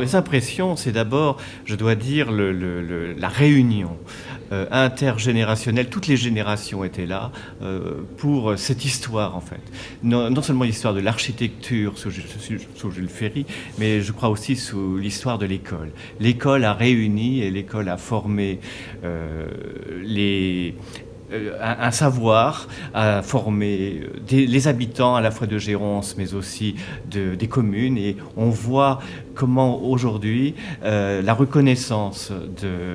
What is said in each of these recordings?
les impressions, c'est d'abord, je dois dire, la réunion intergénérationnelle. Toutes les générations étaient là pour cette histoire, en fait. Non seulement l'histoire de l'architecture sous Jules Ferry, mais je crois aussi sous l'histoire de l'école. L'école a réuni et l'école a formé un savoir à former les habitants à la fois de Géronce mais aussi des communes, et on voit comment aujourd'hui la reconnaissance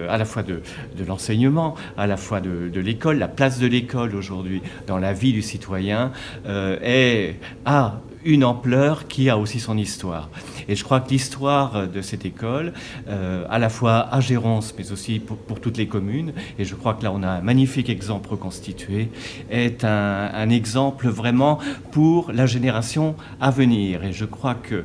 à la fois de l'enseignement, à la fois de l'école, la place de l'école aujourd'hui dans la vie du citoyen a une ampleur qui a aussi son histoire. Et je crois que l'histoire de cette école, à la fois à Géronce, mais aussi pour toutes les communes, et je crois que là on a un magnifique exemple reconstitué, est un exemple vraiment pour la génération à venir. Et je crois que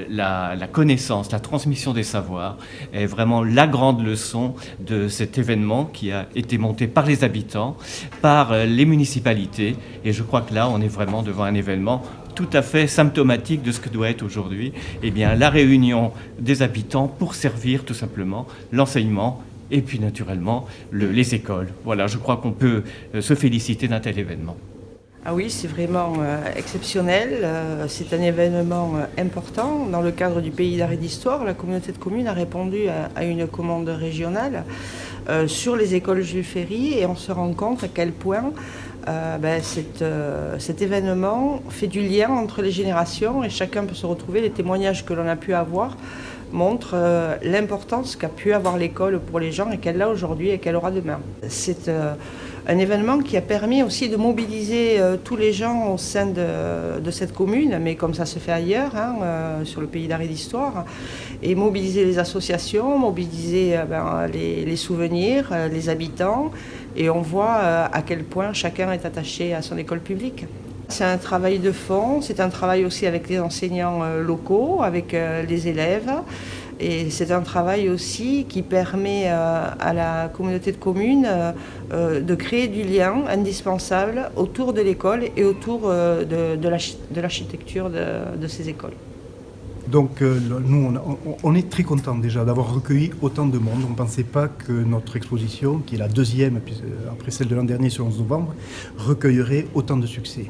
la connaissance, la transmission des savoirs est vraiment la grande leçon de cet événement qui a été monté par les habitants, par les municipalités. Et je crois que là on est vraiment devant un événement tout à fait symptomatique de ce que doit être aujourd'hui la réunion des habitants pour servir tout simplement l'enseignement et puis naturellement les écoles. Voilà, je crois qu'on peut se féliciter d'un tel événement. Ah oui, c'est vraiment exceptionnel. C'est un événement important. Dans le cadre du Pays d'art et d'histoire, la communauté de communes a répondu à une commande régionale sur les écoles Jules Ferry, et on se rend compte à quel point cet événement fait du lien entre les générations et chacun peut se retrouver. Les témoignages que l'on a pu avoir montrent l'importance qu'a pu avoir l'école pour les gens et qu'elle a aujourd'hui et qu'elle aura demain. C'est un événement qui a permis aussi de mobiliser tous les gens au sein de cette commune, mais comme ça se fait ailleurs, sur le Pays d'art et d'histoire, et mobiliser les associations, mobiliser les souvenirs, les habitants, et on voit à quel point chacun est attaché à son école publique. C'est un travail de fond, c'est un travail aussi avec les enseignants locaux, avec les élèves. Et c'est un travail aussi qui permet à la communauté de communes de créer du lien indispensable autour de l'école et autour de l'architecture de ces écoles. Donc nous, on est très contents déjà d'avoir recueilli autant de monde. On ne pensait pas que notre exposition, qui est la deuxième après celle de l'an dernier sur le 11 novembre, recueillerait autant de succès.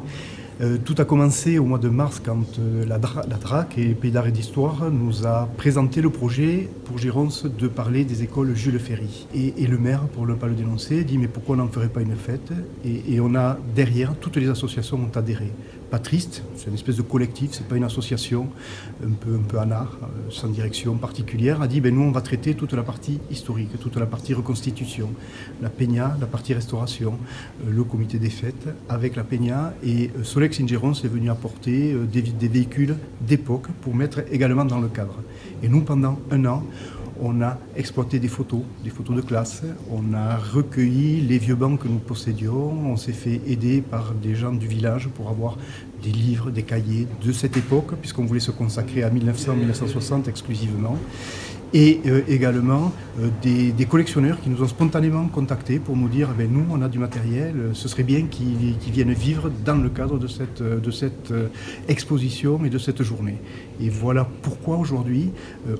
Tout a commencé au mois de mars quand la DRAC et le Pays d'art et d'histoire nous a présenté le projet pour Géronce de parler des écoles Jules Ferry. Et le maire, pour ne pas le dénoncer, dit mais pourquoi on n'en ferait pas une fête, et on a derrière, toutes les associations ont adhéré. Pas triste, c'est une espèce de collectif, c'est pas une association un peu en art, sans direction particulière, a dit nous on va traiter toute la partie historique, toute la partie reconstitution, la peña, la partie restauration, le comité des fêtes avec la peña, et Solex in Géronce est venu apporter des véhicules d'époque pour mettre également dans le cadre. Et nous, pendant un an, on a exploité des photos de classe, on a recueilli les vieux bancs que nous possédions, on s'est fait aider par des gens du village pour avoir des livres, des cahiers de cette époque, puisqu'on voulait se consacrer à 1900-1960 exclusivement. Et également des collectionneurs qui nous ont spontanément contactés pour nous dire nous on a du matériel, ce serait bien qu'ils viennent vivre dans le cadre de cette exposition et de cette journée. Et voilà pourquoi aujourd'hui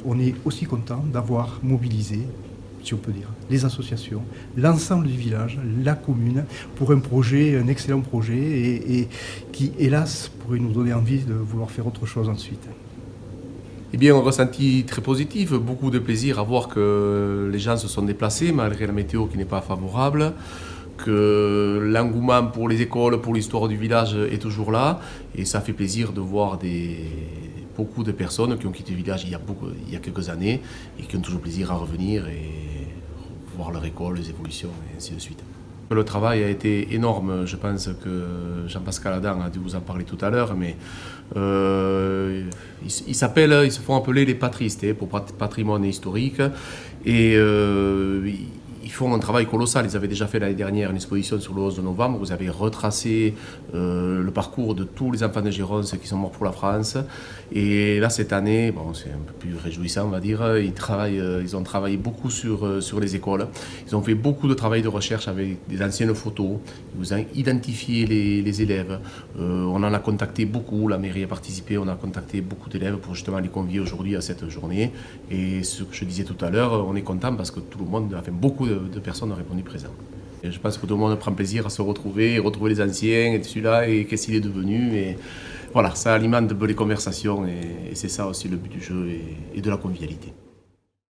on est aussi content d'avoir mobilisé, si on peut dire, les associations, l'ensemble du village, la commune, pour un excellent projet et qui hélas pourrait nous donner envie de vouloir faire autre chose ensuite. Eh bien, un ressenti très positif, beaucoup de plaisir à voir que les gens se sont déplacés malgré la météo qui n'est pas favorable, que l'engouement pour les écoles, pour l'histoire du village est toujours là, et ça fait plaisir de voir beaucoup de personnes qui ont quitté le village il y a quelques années et qui ont toujours plaisir à revenir et voir leur école, les évolutions et ainsi de suite. Le travail a été énorme, je pense que Jean-Pascal Adam a dû vous en parler tout à l'heure, mais ils se font appeler les patristes pour patrimoine historique, et ils ils font un travail colossal. Ils avaient déjà fait l'année dernière une exposition sur le 11 novembre. Vous avez retracé le parcours de tous les enfants de Gérance qui sont morts pour la France. Et là, cette année, bon, c'est un peu plus réjouissant, on va dire. Ils ont travaillé beaucoup sur les écoles. Ils ont fait beaucoup de travail de recherche avec des anciennes photos. Ils ont identifié les élèves. On en a contacté beaucoup. La mairie a participé. On a contacté beaucoup d'élèves pour justement les convier aujourd'hui à cette journée. Et ce que je disais tout à l'heure, on est content parce que tout le monde, enfin beaucoup de personnes ont répondu présent. Et je pense que tout le monde prend plaisir à se retrouver les anciens et celui-là et qu'est-ce qu'il est devenu. Et voilà, ça alimente de belles conversations et c'est ça aussi le but du jeu et de la convivialité.